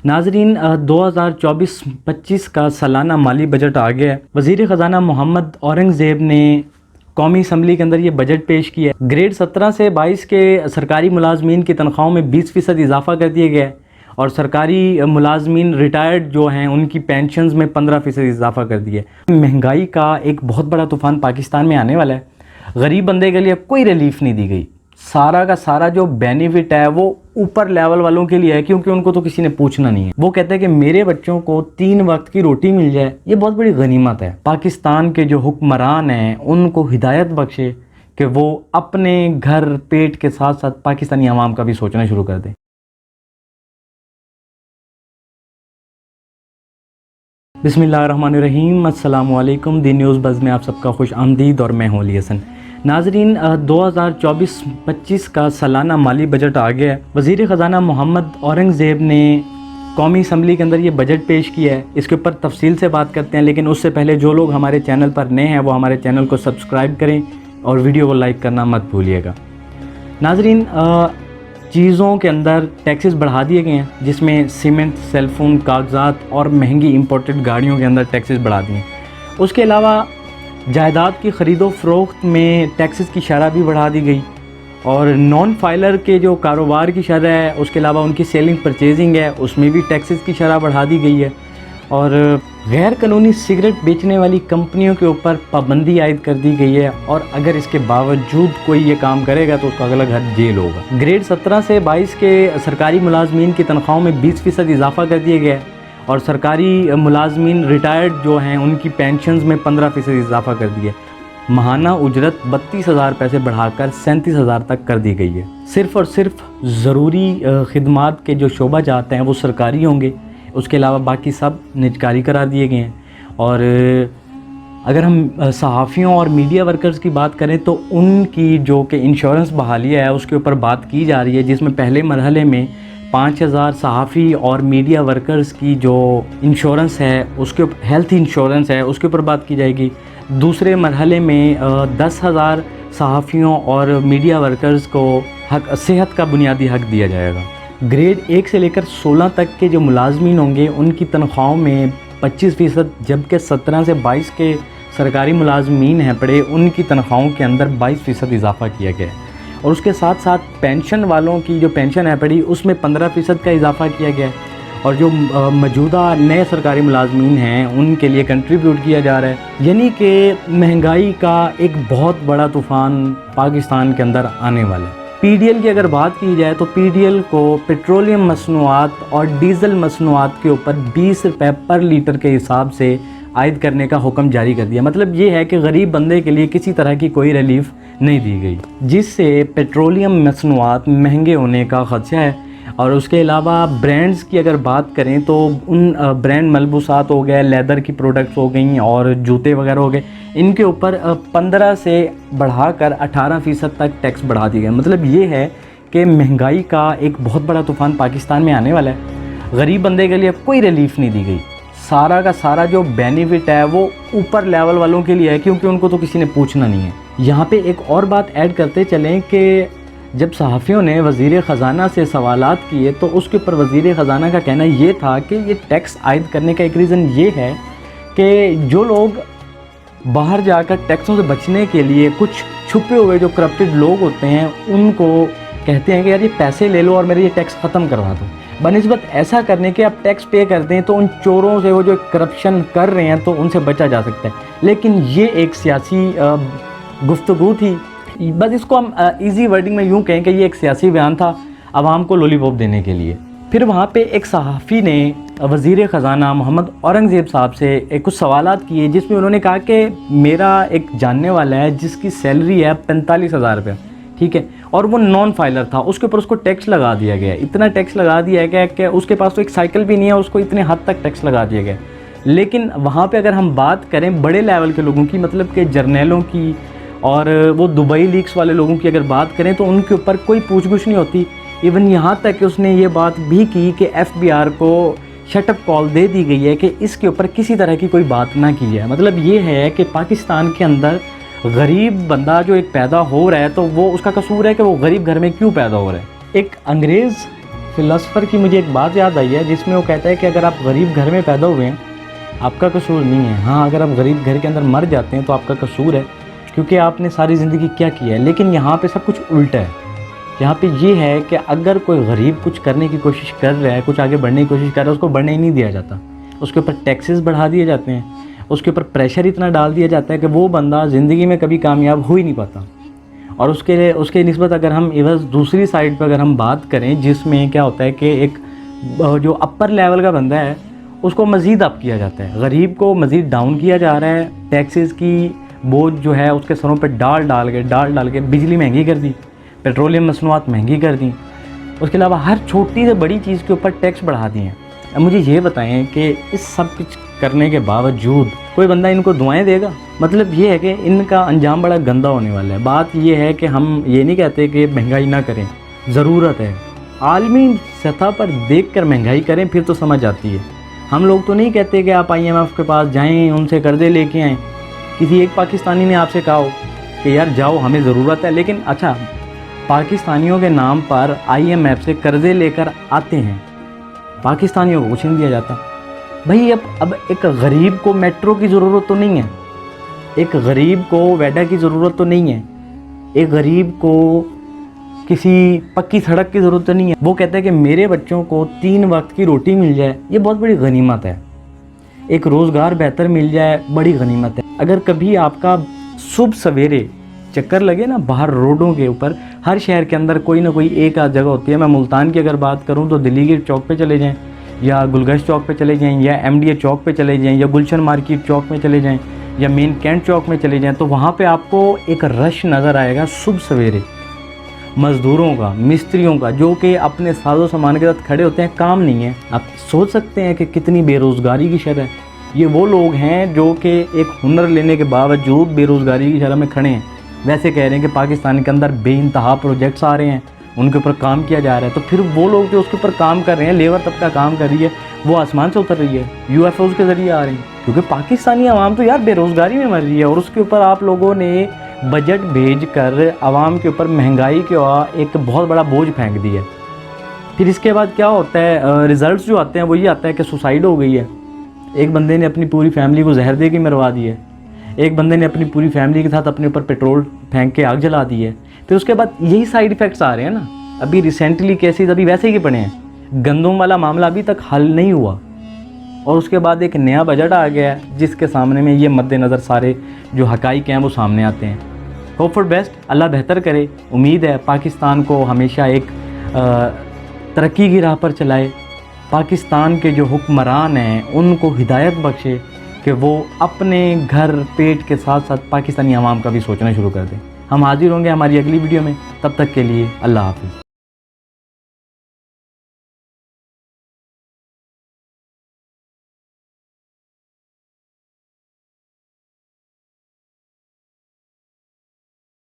ناظرین 2024-25 کا سالانہ مالی بجٹ آ گیا ہے۔ وزیر خزانہ محمد اورنگزیب نے قومی اسمبلی کے اندر یہ بجٹ پیش کیا ہے۔ گریڈ 17 سے 22 کے سرکاری ملازمین کی تنخواہوں میں 20% اضافہ کر دیا گیا ہے اور سرکاری ملازمین ریٹائرڈ جو ہیں ان کی پینشنز میں 15% اضافہ کر دیا ہے۔ مہنگائی کا ایک بہت بڑا طوفان پاکستان میں آنے والا ہے۔ غریب بندے کے لیے کوئی ریلیف نہیں دی گئی۔ سارا کا سارا جو بینیفٹ ہے وہ اوپر لیول والوں کے لیے ہے، کیونکہ ان کو تو کسی نے پوچھنا نہیں ہے۔ وہ کہتے ہیں کہ میرے بچوں کو 3 وقت کی روٹی مل جائے، یہ بہت بڑی غنیمت ہے۔ پاکستان کے جو حکمران ہیں ان کو ہدایت بخشے کہ وہ اپنے گھر پیٹ کے ساتھ ساتھ پاکستانی عوام کا بھی سوچنا شروع کر دیں۔ بسم اللہ الرحمن الرحیم، السلام علیکم۔ دی نیوز بز میں آپ سب کا خوش آمدید اور میں ہوں علی حسن۔ ناظرین 2024-25 کا سالانہ مالی بجٹ آ گیا ہے۔ وزیر خزانہ محمد اورنگزیب نے قومی اسمبلی کے اندر یہ بجٹ پیش کیا ہے۔ اس کے اوپر تفصیل سے بات کرتے ہیں، لیکن اس سے پہلے جو لوگ ہمارے چینل پر نئے ہیں وہ ہمارے چینل کو سبسکرائب کریں اور ویڈیو کو لائک کرنا مت بھولیے گا۔ ناظرین چیزوں کے اندر ٹیکسز بڑھا دیے گئے ہیں، جس میں سیمنٹ، سیل فون، کاغذات اور مہنگی امپورٹڈ گاڑیوں کے اندر ٹیکسز بڑھا دیے ہیں۔ اس کے علاوہ جائیداد کی خرید و فروخت میں ٹیکسز کی شرح بھی بڑھا دی گئی، اور نان فائلر کے جو کاروبار کی شرح ہے، اس کے علاوہ ان کی سیلنگ پرچیزنگ ہے، اس میں بھی ٹیکسز کی شرح بڑھا دی گئی ہے، اور غیر قانونی سگریٹ بیچنے والی کمپنیوں کے اوپر پابندی عائد کر دی گئی ہے، اور اگر اس کے باوجود کوئی یہ کام کرے گا تو اس کا اگلا گھر جیل ہوگا۔ گریڈ 17 سے 22 کے سرکاری ملازمین کی تنخواہوں میں 20% اضافہ کر دیا گیا ہے اور سرکاری ملازمین ریٹائرڈ جو ہیں ان کی پینشنز میں 15% اضافہ کر دیا ہے۔ ماہانہ اجرت 32,000 پیسے بڑھا کر 37,000 تک کر دی گئی ہے۔ صرف اور صرف ضروری خدمات کے جو شعبہ جات ہیں وہ سرکاری ہوں گے، اس کے علاوہ باقی سب نجکاری قرار دیے گئے ہیں۔ اور اگر ہم صحافیوں اور میڈیا ورکرز کی بات کریں تو ان کی جو کہ انشورنس بحالیہ ہے اس کے اوپر بات کی جا رہی ہے، جس میں پہلے مرحلے میں 5,000 صحافی اور میڈیا ورکرز کی جو انشورنس ہے، اس کے ہیلتھ انشورنس ہے، اس کے اوپر بات کی جائے گی۔ دوسرے مرحلے میں 10,000 صحافیوں اور میڈیا ورکرز کو صحت کا بنیادی حق دیا جائے گا۔ گریڈ 1 سے لے کر 16 تک کے جو ملازمین ہوں گے ان کی تنخواہوں میں 25%، جبکہ 17 سے 22 کے سرکاری ملازمین ہیں پڑے ان کی تنخواہوں کے اندر 22% اضافہ کیا گیا ہے، اور اس کے ساتھ ساتھ پینشن والوں کی جو پینشن ہے پڑی اس میں 15% کا اضافہ کیا گیا ہے، اور جو موجودہ نئے سرکاری ملازمین ہیں ان کے لیے کنٹریبیوٹ کیا جا رہا ہے۔ یعنی کہ مہنگائی کا ایک بہت بڑا طوفان پاکستان کے اندر آنے والا ہے۔ پی ڈی ایل کی اگر بات کی جائے تو پی ڈی ایل کو پیٹرولیم مصنوعات اور ڈیزل مصنوعات کے اوپر 20 روپے پر لیٹر کے حساب سے عائد کرنے کا حکم جاری کر دیا۔ مطلب یہ ہے کہ غریب بندے کے لیے کسی طرح کی کوئی ریلیف نہیں دی گئی، جس سے پیٹرولیم مصنوعات مہنگے ہونے کا خدشہ ہے۔ اور اس کے علاوہ برانڈز کی اگر بات کریں تو ان برانڈ ملبوسات ہو گئے، لیدر کی پروڈکٹس ہو گئیں اور جوتے وغیرہ ہو گئے، ان کے اوپر 15 سے بڑھا کر 18% تک ٹیکس بڑھا دی گئے۔ مطلب یہ ہے کہ مہنگائی کا ایک بہت بڑا طوفان پاکستان میں آنے والا ہے۔ غریب بندے کے لیے کوئی ریلیف نہیں دی گئی۔ سارا کا سارا جو بینیفٹ ہے وہ اوپر لیول والوں کے لیے ہے، کیونکہ ان کو تو کسی نے پوچھنا نہیں ہے۔ یہاں پہ ایک اور بات ایڈ کرتے چلیں کہ جب صحافیوں نے وزیر خزانہ سے سوالات کیے تو اس کے اوپر وزیر خزانہ کا کہنا یہ تھا کہ یہ ٹیکس عائد کرنے کا ایک ریزن یہ ہے کہ جو لوگ باہر جا کر ٹیکسوں سے بچنے کے لیے کچھ چھپے ہوئے جو کرپٹڈ لوگ ہوتے ہیں ان کو کہتے ہیں کہ یار یہ پیسے لے لو اور میرے یہ ٹیکس ختم کروا دو، بنسبت ایسا کرنے کے آپ ٹیکس پے کر دیں تو ان چوروں سے وہ جو کرپشن کر رہے ہیں تو ان سے بچا جا سکتا ہے۔ لیکن یہ ایک سیاسی گفتگو تھی، بس اس کو ہم ایزی ورڈنگ میں یوں کہیں کہ یہ ایک سیاسی بیان تھا عوام کو لولی پاپ دینے کے لیے۔ پھر وہاں پہ ایک صحافی نے وزیر خزانہ محمد اورنگزیب صاحب سے کچھ سوالات کیے، جس میں انہوں نے کہا کہ میرا ایک جاننے والا ہے جس کی سیلری ہے 45,000 روپے، ٹھیک ہے، اور وہ نان فائلر تھا، اس کے اوپر اس کو ٹیکس لگا دیا گیا ہے، اتنا ٹیکس لگا دیا گیا کہ اس کے پاس تو ایک سائیکل بھی نہیں ہے، اس کو اتنے حد تک ٹیکس لگا دیا گیا۔ لیکن وہاں پہ اگر ہم بات کریں بڑے لیول کے لوگوں کی، مطلب کہ جرنیلوں کی اور وہ دبئی لیکس والے لوگوں کی اگر بات کریں تو ان کے اوپر کوئی پوچھ گچھ نہیں ہوتی۔ ایون یہاں تک کہ اس نے یہ بات بھی کی کہ ایف بی آر کو شٹ اپ کال دے دی گئی ہے کہ اس کے اوپر کسی طرح کی کوئی بات نہ کی جائے۔ مطلب یہ ہے کہ پاکستان کے اندر غریب بندہ جو ایک پیدا ہو رہا ہے تو وہ اس کا قصور ہے کہ وہ غریب گھر میں کیوں پیدا ہو رہا ہے۔ ایک انگریز فلاسفر کی مجھے ایک بات یاد آئی ہے جس میں وہ کہتا ہے کہ اگر آپ غریب گھر میں پیدا ہوئے ہیں آپ کا قصور نہیں ہے، ہاں اگر آپ غریب گھر کے اندر مر جاتے ہیں تو آپ کا قصور ہے کیونکہ آپ نے ساری زندگی کیا کیا ہے۔ لیکن یہاں پہ سب کچھ الٹا ہے، یہاں پہ یہ ہے کہ اگر کوئی غریب کچھ کرنے کی کوشش کر رہا ہے، کچھ آگے بڑھنے کی کوشش کر رہا ہے، اس کو بڑھنے ہی نہیں دیا جاتا، اس کے اوپر ٹیکسز بڑھا دیے جاتے ہیں، اس کے اوپر پریشر اتنا ڈال دیا جاتا ہے کہ وہ بندہ زندگی میں کبھی کامیاب ہو ہی نہیں پاتا۔ اور اس کے نسبت اگر ہم ایوز دوسری سائڈ پہ اگر ہم بات کریں جس میں کیا ہوتا ہے کہ ایک جو اپر لیول کا بندہ ہے اس کو مزید اپ کیا جاتا ہے، غریب کو مزید ڈاؤن کیا جا رہا ہے، ٹیکسز کی بوجھ جو ہے اس کے سروں پہ ڈال ڈال کے بجلی مہنگی کر دی، پیٹرولیم مصنوعات مہنگی کر دیں، اس کے علاوہ ہر چھوٹی سے بڑی چیز کے اوپر ٹیکس بڑھا دیے ہیں۔ اب مجھے یہ بتائیں کہ اس سب کچھ کرنے کے باوجود کوئی بندہ ان کو دعائیں دے گا؟ مطلب یہ ہے کہ ان کا انجام بڑا گندا ہونے والا ہے۔ بات یہ ہے کہ ہم یہ نہیں کہتے کہ مہنگائی نہ کریں، ضرورت ہے، عالمی سطح پر دیکھ کر مہنگائی کریں پھر تو سمجھ آتی ہے۔ ہم لوگ تو نہیں کہتے کہ آپ IMF کے پاس جائیں، ان سے قرضے لے کے آئیں۔ کسی ایک پاکستانی نے آپ سے کہا ہو کہ یار جاؤ ہمیں ضرورت ہے، لیکن اچھا پاکستانیوں کے نام پر IMF سے قرضے لے کر آتے ہیں، پاکستانیوں کو کچھ نہیں دیا جاتا۔ بھائی اب ایک غریب کو میٹرو کی ضرورت تو نہیں ہے، ایک غریب کو ویڈا کی ضرورت تو نہیں ہے، ایک غریب کو کسی پکی سڑک کی ضرورت تو نہیں ہے۔ وہ کہتا ہے کہ میرے بچوں کو 3 وقت کی روٹی مل جائے، یہ بہت بڑی غنیمت ہے۔ ایک روزگار بہتر مل جائے، بڑی غنیمت ہے۔ اگر کبھی آپ کا صبح سویرے چکر لگے نا باہر روڈوں کے اوپر، ہر شہر کے اندر کوئی نہ کوئی ایک آدھ جگہ ہوتی ہے۔ میں ملتان کی اگر بات کروں تو دلی گیٹ چوک پہ چلے جائیں، یا گلگشت چوک پہ چلے جائیں، یا MDA چوک پہ چلے جائیں، یا گلشن مارکیٹ چوک میں چلے جائیں، یا مین کینٹ چوک میں چلے جائیں، تو وہاں پہ آپ کو ایک رش نظر آئے گا صبح سویرے، مزدوروں کا، مستریوں کا، جو کہ اپنے ساز و سامان کے ساتھ کھڑے ہوتے ہیں، کام نہیں ہے۔ آپ سوچ سکتے ہیں کہ کتنی بے روزگاری کی شرح ہے۔ یہ وہ لوگ ہیں جو کہ ایک ہنر لینے کے باوجود بے روزگاری کی شرح میں کھڑے ہیں۔ ویسے کہہ رہے ہیں کہ پاکستان کے اندر بے انتہا پروجیکٹس آ رہے ہیں، ان کے اوپر کام کیا جا رہا ہے، تو پھر وہ لوگ جو اس کے اوپر کام کر رہے ہیں، لیبر طبقہ کام کر رہی ہے، وہ آسمان سے اتر رہی ہے، UFOs کے ذریعے آ رہی ہیں، کیونکہ پاکستانی عوام تو یار بے روزگاری میں مر رہی ہے، اور اس کے اوپر آپ لوگوں نے بجٹ بھیج کر عوام کے اوپر مہنگائی کا ایک بہت بڑا بوجھ پھینک دیا ہے۔ پھر اس کے بعد کیا ہوتا ہے، ریزلٹس جو آتے ہیں وہ یہ آتا ہے کہ سوسائڈ ہو گئی ہے، ایک بندے نے اپنی پوری فیملی کو زہر دے کے مروا دی ہے، ایک بندے نے اپنی پوری فیملی کے ساتھ اپنے اوپر پیٹرول پھینک کے آگ جلا دی ہے۔ پھر اس کے بعد یہی سائیڈ ایفیکٹس آ رہے ہیں نا، ابھی ریسنٹلی کیسز ابھی ویسے ہی پڑے ہیں، گندم والا معاملہ ابھی تک حل نہیں ہوا، اور اس کے بعد ایک نیا بجٹ آ گیا ہے جس کے سامنے میں یہ مد نظر سارے جو حقائق ہیں وہ سامنے آتے ہیں۔ ہوپ فار بیسٹ، اللہ بہتر کرے، امید ہے پاکستان کو ہمیشہ ایک ترقی کی راہ پر چلائے، پاکستان کے جو حکمران ہیں ان کو ہدایت بخشے کہ وہ اپنے گھر پیٹ کے ساتھ ساتھ پاکستانی عوام کا بھی سوچنا شروع کر دیں۔ ہم حاضر ہوں گے ہماری اگلی ویڈیو میں، تب تک کے لیے اللہ حافظ۔